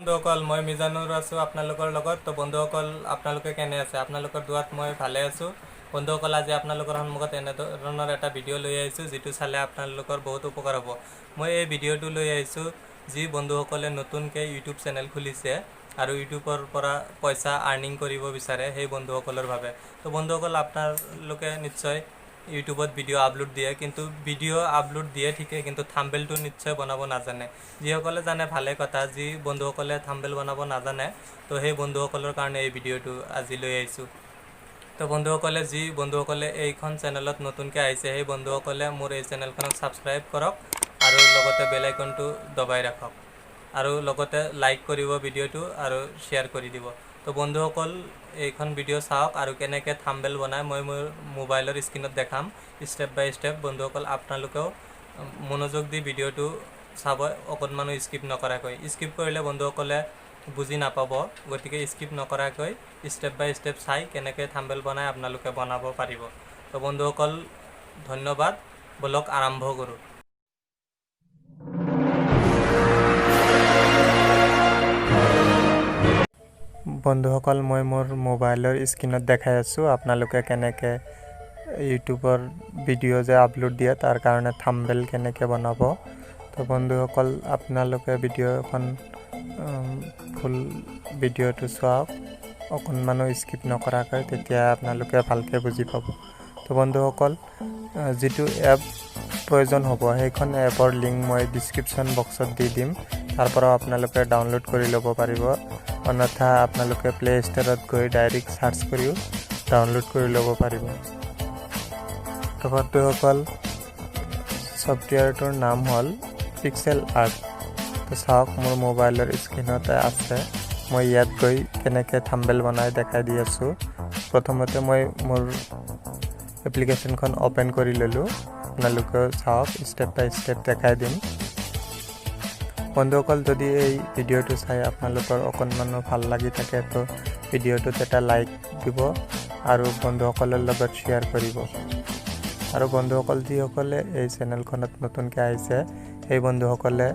বন্ধুসকল মই মিজানুৰ আছোঁ আপোনালোকৰ লগত। তো বন্ধুসকল আপোনালোকে কেনে আছে? আপোনালোকৰ দুৱাত মই ভালে আছোঁ। বন্ধুসকল আজি আপোনালোকৰ সন্মুখত এনেধৰণৰ এটা ভিডিঅ' লৈ আহিছোঁ যিটো চালে আপোনালোকৰ বহুত উপকাৰ হ'ব। মই এই ভিডিঅ'টো লৈ আহিছোঁ যি বন্ধুসকলে নতুনকৈ ইউটিউব চেনেল খুলিছে আৰু ইউটিউবৰ পৰা পইচা আৰ্নিং কৰিব বিচাৰে সেই বন্ধুসকলৰ বাবে। তো বন্ধুসকল আপোনালোকে নিশ্চয় ইউটিউবত ভিডিঅ' আপলোড দিয়ে, কিন্তু ভিডিঅ' আপলোড দিয়ে ঠিকে, কিন্তু থাম্বনেইলটো নিশ্চয় বনাব নাজানে। যিসকলে জানে ভালে কথা, যি বন্ধুসকলে থাম্বনেইল বনাব নাজানে তো সেই বন্ধুসকলৰ কাৰণে এই ভিডিঅ'টো আজি লৈ আহিছোঁ। তো যি বন্ধুসকলে এইখন চেনেলত নতুনকৈ আহিছে সেই বন্ধুসকলে মোৰ এই চেনেলখনক ছাবস্ক্ৰাইব কৰক আৰু লগতে বেল আইকনটো দবাই ৰাখক আৰু লগতে লাইক কৰিব ভিডিঅ'টো আৰু শ্বেয়াৰ কৰি দিব। তো বন্ধুসকল এইখন ভিডিঅ' চাওক আৰু কেনেকৈ থাম্বনেইল বনায় মই মোৰ মোবাইলৰ স্ক্ৰীনত দেখাম ষ্টেপ বাই ষ্টেপ। বন্ধুসকল আপোনালোকেও মনোযোগ দি ভিডিঅ'টো চাব, অকণমানো স্কিপ নকৰাকৈ। স্কিপ কৰিলে বন্ধুসকলে বুজি নাপাব, গতিকে স্কিপ নকৰাকৈ ষ্টেপ বাই ষ্টেপ চাই কেনেকৈ থাম্বনেইল বনাই আপোনালোকে বনাব পাৰিব। তো বন্ধুসকল ধন্যবাদ, বলক আৰম্ভ কৰোঁ। বন্ধুসকল মই মোৰ মোবাইলৰ স্ক্ৰীনত দেখাই আছোঁ আপোনালোকে কেনেকৈ ইউটিউবৰ ভিডিঅ' যে আপলোড দিয়ে তাৰ কাৰণে থাম্বনেইল কেনেকৈ বনাব। তো বন্ধুসকল আপোনালোকে ভিডিঅ'খন ফুল ভিডিঅ'টো চাওক, অকণমানো স্কিপ নকৰাকৈ, তেতিয়া আপোনালোকে ভালকৈ বুজি পাব। তো বন্ধুসকল যিটো এপ প্ৰয়োজন হ'ব সেইখন এপৰ লিংক মই ডিছক্ৰিপশ্যন বক্সত দি দিম, তাৰ পৰা আপোনালোকে ডাউনলোড কৰি ল'ব পাৰিব। অন্যথা আপোনালোকে প্লে ষ্ট'ৰত গৈ ডাইৰেক্ট চাৰ্চ কৰিও ডাউনলোড কৰি ল'ব পাৰিব। তো বন্ধুসকল ছফ্টৱেৰটোৰ নাম হ'ল PicsArt। তো চাওক মোৰ মোবাইলৰ স্ক্ৰীণতে আছে, মই ইয়াত গৈ কেনেকৈ থাম্বনেইল বনাই দেখাই দি আছোঁ। প্ৰথমতে মই মোৰ এপ্লিকেশ্যনখন অ'পেন কৰি ল'লোঁ, আপোনালোকে চাওক ষ্টেপ বাই ষ্টেপ দেখাই দিম। বন্ধুসকল যদি এই ভিডিঅ'টো চাই আপোনালোকৰ অকণমানো ভাল লাগি থাকে তো ভিডিঅ'টোত এটা লাইক দিব আৰু বন্ধুসকলৰ লগত শ্বেয়াৰ কৰিব। আৰু বন্ধুসকল যিসকলে এই চেনেলখনত নতুনকৈ আহিছে সেই বন্ধুসকলে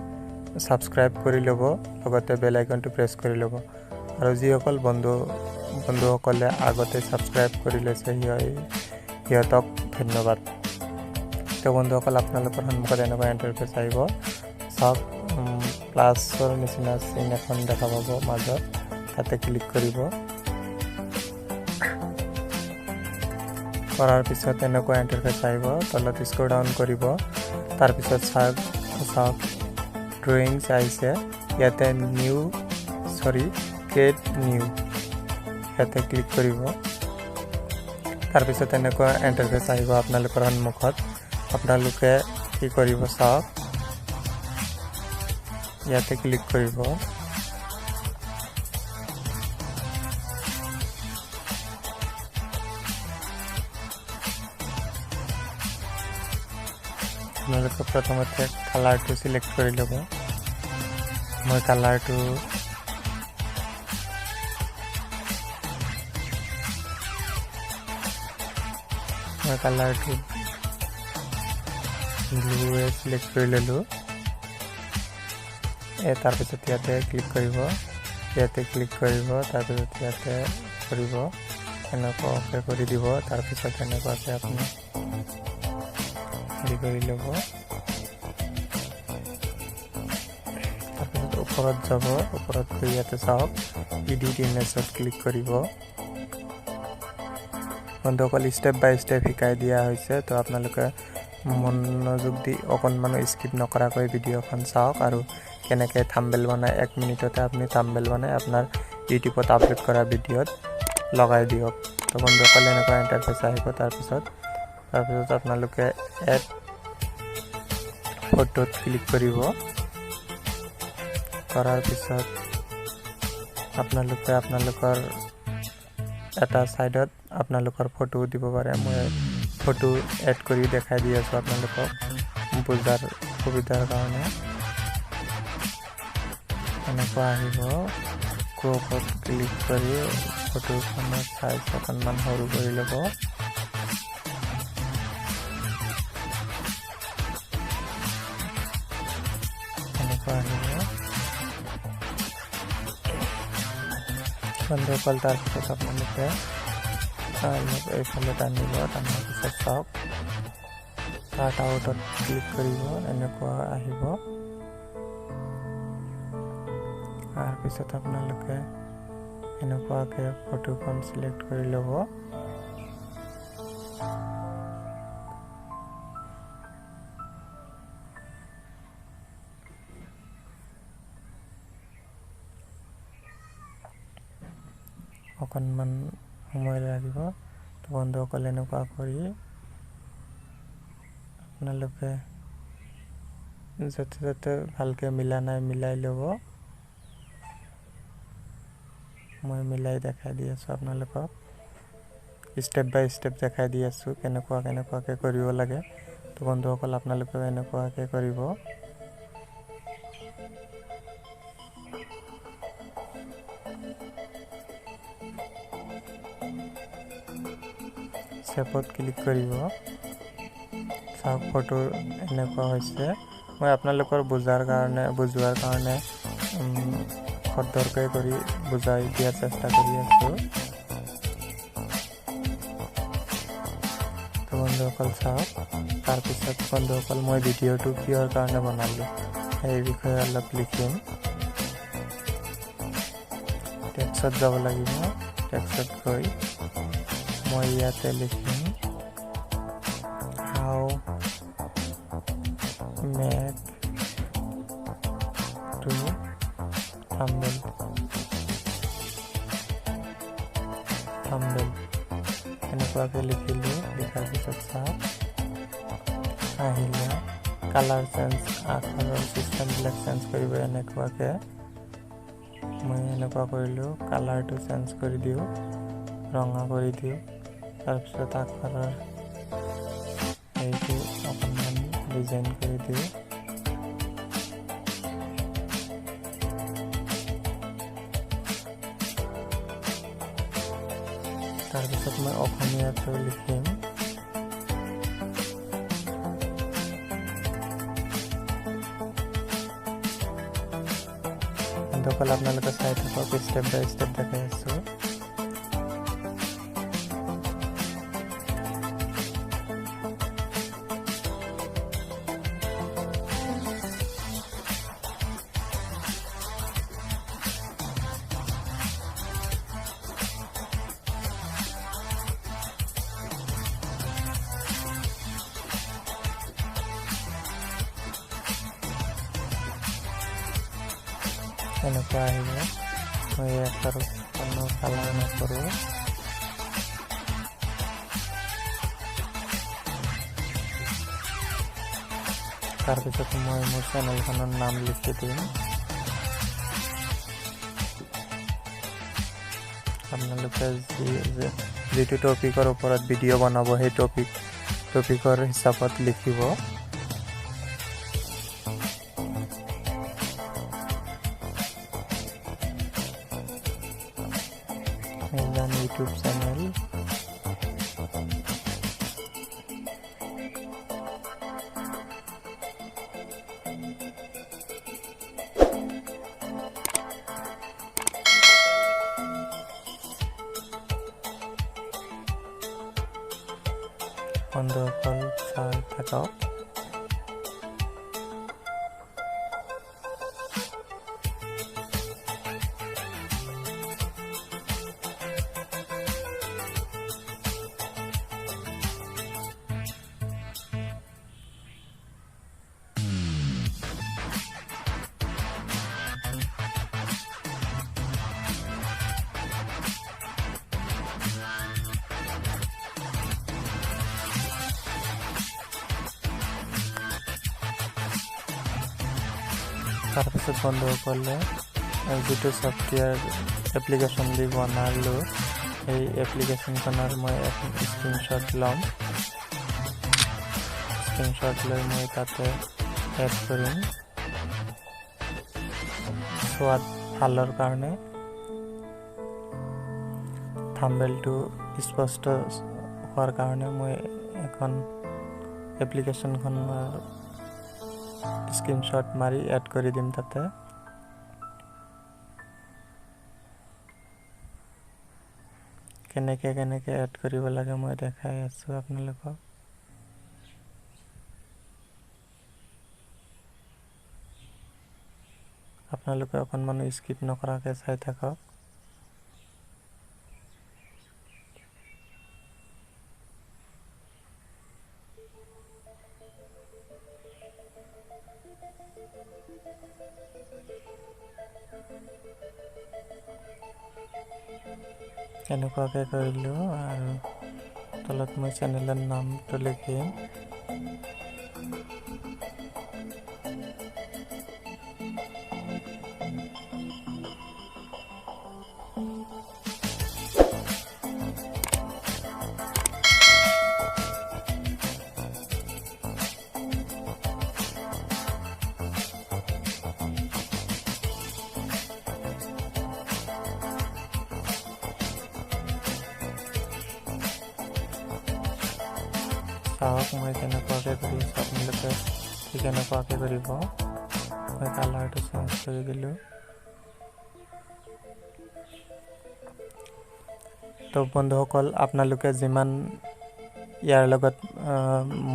ছাবস্ক্ৰাইব কৰি ল'ব, লগতে বেল আইকনটো প্ৰেছ কৰি ল'ব। আৰু যিসকল বন্ধুসকলে আগতে ছাবস্ক্ৰাইব কৰি লৈছে সিহঁতক ধন্যবাদ। তো বন্ধুসকল আপোনালোকৰ সন্মুখত এনেকুৱা ইণ্টাৰফেচ আহিব, চাওক প্লাছৰ নিচিনা চিন এখন দেখা পাব মাজত, তাতে ক্লিক কৰিব। কৰাৰ পিছত এনেকুৱা ইণ্টাৰফেচ আহিব, তলত স্ক্ৰল ডাউন কৰিব, তাৰপিছত চাওক ড্ৰয়িংছ আহিছে, ইয়াতে ক্ৰিয়েট নিউ ইয়াতে ক্লিক কৰিব। তাৰপিছত এনেকুৱা ইণ্টাৰফেচ আহিব আপোনালোকৰ সন্মুখত, আপোনালোকে কি কৰিব চাওক, ইয়াতে ক্লিক কৰিব। আপোনালোকে প্ৰথমতে কালাৰটো চিলেক্ট কৰি ল'ব। মই কালাৰটো ব্লুৱে চিলেক্ট কৰি ল'লোঁ। তাৰপিছত ইয়াতে ক্লিক কৰিব, তাৰপিছত ইয়াতে কৰিব, এনেকুৱাকৈ কৰি দিব। তাৰপিছত এনেকুৱাকৈ আপুনি হেৰি কৰি ল'ব। তাৰপিছত ওপৰত যাব, ওপৰত গৈ ইয়াতে চাওক এডিট ইমেজত ক্লিক কৰিব। বন্ধুসকল ষ্টেপ বাই ষ্টেপ শিকাই দিয়া হৈছে, তো আপোনালোকে মনোযোগ দি অকণমানো স্কিপ নকৰাকৈ ভিডিঅ'খন চাওক আৰু কেনেকৈ থাম্বনেইল বনাই 1 মিনিটতে আপুনি থাম্বনেইল বনাই আপোনাৰ ইউটিউবত আপলোড কৰা ভিডিঅ'ত লগাই দিয়ক। তো বন্ধুসকল এনেকুৱা ইণ্টাৰফেচ আহিব। তাৰপিছত আপোনালোকে এড ফটোত ক্লিক কৰিব। কৰাৰ পিছত আপোনালোকে আপোনালোকৰ এটা ছাইডত আপোনালোকৰ ফটো দিব পাৰে। মই ফটো এড কৰি দেখাই দি আছোঁ আপোনালোকক বুজাৰ সুবিধাৰ কাৰণে। এনেকুৱা আহিব, ক্ৰপত ক্লিক কৰি ফটোখনৰ চাইজ অকণমান সৰু কৰি ল'ব। এনেকুৱা আহিব। বন্ধুসকল তাৰপিছত আপোনালোকে এইফালে টানিব, টানাৰ পিছত চাওক কাট আউটত ক্লিক কৰিব, এনেকুৱা আহিব। তাৰপিছত আপোনালোকে এনেকুৱাকৈ ফটোখন চিলেক্ট কৰি ল'ব। অকণমান সময় লাগিব। তো বন্ধুসকল এনেকুৱা কৰি আপোনালোকে য'তে য'তে ভালকৈ মিলা নাই মিলাই ল'ব। মই মিলাই দেখাই দি আছোঁ আপোনালোকক, ষ্টেপ বাই ষ্টেপ দেখাই দি আছোঁ কেনেকুৱাকৈ কৰিব লাগে। তো বন্ধুসকল আপোনালোকেও এনেকুৱাকৈ কৰিব। শেপত ক্লিক কৰিব। চাওক ফটো এনেকুৱা হৈছে। মই আপোনালোকৰ বুজোৱাৰ কাৰণে খৰদৰকৈ কৰি বুজাই দিয়াৰ চেষ্টা কৰি আছোঁ। তো বন্ধুসকল চাওক, তাৰপিছত বন্ধুসকল মই ভিডিঅ'টো কিহৰ কাৰণে বনালোঁ সেই বিষয়ে অলপ লিখিম। টেক্সট যাব লাগিব। টেক্সট গৈ মই ইয়াতে লিখিম হাউ মেক টু থাম্বনেল এনেকুৱাকৈ লিখিলোঁ। লিখাৰ পিছত চাওক আহিলে কালাৰ চেঞ্জ, আখৰৰ চিষ্টেমবিলাক চেঞ্জ কৰিব। এনেকুৱাকৈ মই এনেকুৱা কৰিলোঁ, কালাৰটো চেঞ্জ কৰি দিওঁ, ৰঙা কৰি দিওঁ। তাৰপিছত আখৰৰ এইটো অকণমান ডিজাইন কৰি দিওঁ। তাৰপিছত মই অসমীয়াটো লিখিম। বন্ধুসকল আপোনালোকে চাই থাকক, ষ্টেপ বাই ষ্টেপ দেখাই আছোঁ। এনেকুৱা আহিব। মই ইয়াত কোনো কালাৰ নকৰোঁ। তাৰপিছত মই মোৰ চেনেলখনৰ নাম লিখি দিম। আপোনালোকে যিটো টপিকৰ ওপৰত ভিডিঅ' বনাব সেই টপিকৰ হিচাপত লিখিব। মিজান ইউটিউব চেনেল, বন্ধুসকল চাই থাকক। তাৰপিছত বন্ধুসকলে যিটো ছফ্টৱেৰ এপ্লিকেশ্যন দি বনালোঁ সেই এপ্লিকেশ্যনখনৰ মই স্ক্ৰীনশ্বট ল'ম। স্ক্ৰীনশ্বট লৈ মই তাতে এড কৰিম। চোৱাত ভালৰ কাৰণে থাম্বনেলটো স্পষ্ট হোৱাৰ কাৰণে মই এখন এপ্লিকেশ্যনখনৰ স্ক্ৰীনশ্বট মাৰি এড কৰি দিম তাতে। কেনেকৈ এড কৰিব লাগে মই দেখাই আছোঁ আপোনালোকক। আপোনালোকে অকণমান স্কিপ নকৰাকৈ চাই থাকক। এনেকুৱাকৈ কৰিলোঁ আৰু তলত মই চেনেলৰ নামটো লিখিম। চাওক মই কেনেকুৱাকৈ কৰি আছোঁ, আপোনালোকে ঠিক এনেকুৱাকৈ কৰিব। মই কালাৰটো চেঞ্জ কৰি দিলোঁ। তো বন্ধুসকল, আপোনালোকে যিমান ইয়াৰ লগত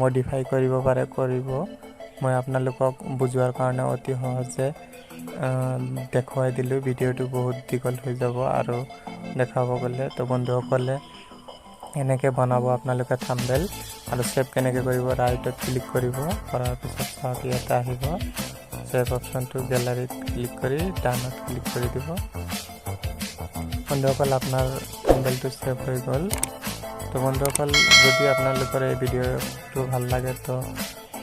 মডিফাই কৰিব পাৰে কৰিব। মই আপোনালোকক বুজোৱাৰ কাৰণে অতি সহজে দেখুৱাই দিলোঁ। ভিডিঅ'টো বহুত দীঘল হৈ যাব আৰু দেখাব গ'লে। তো বন্ধুসকলে এনেকৈ বনাব আপোনালোকে থাম্বনেইল। আৰু সেভ কেনেকৈ কৰিব, ৰাইটত ক্লিক কৰিব, কৰাৰ পিছত চাওক ইয়াতে আহিব সেভ অপশ্যনটো, গেলাৰীত ক্লিক কৰি ডানত ক্লিক কৰি দিব। বন্ধুসকল, আপোনাৰ থাম্বনেইলটো সেভ হৈ গ'ল। তো বন্ধুসকল, যদি আপোনালোকৰ এই ভিডিঅ'টো ভাল লাগে তো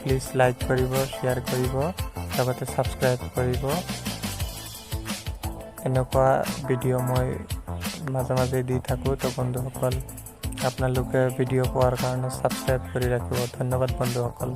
প্লিজ লাইক কৰিব, শ্বেয়াৰ কৰিব, লগতে ছাবস্ক্ৰাইব কৰিব। এনেকুৱা ভিডিঅ' মই মাজে মাজে দি থাকোঁ। তো বন্ধুসকল, আপোনালোকে ভিডিঅ' পোৱাৰ কাৰণে ছাবস্ক্ৰাইব কৰি ৰাখিব। ধন্যবাদ বন্ধুসকল।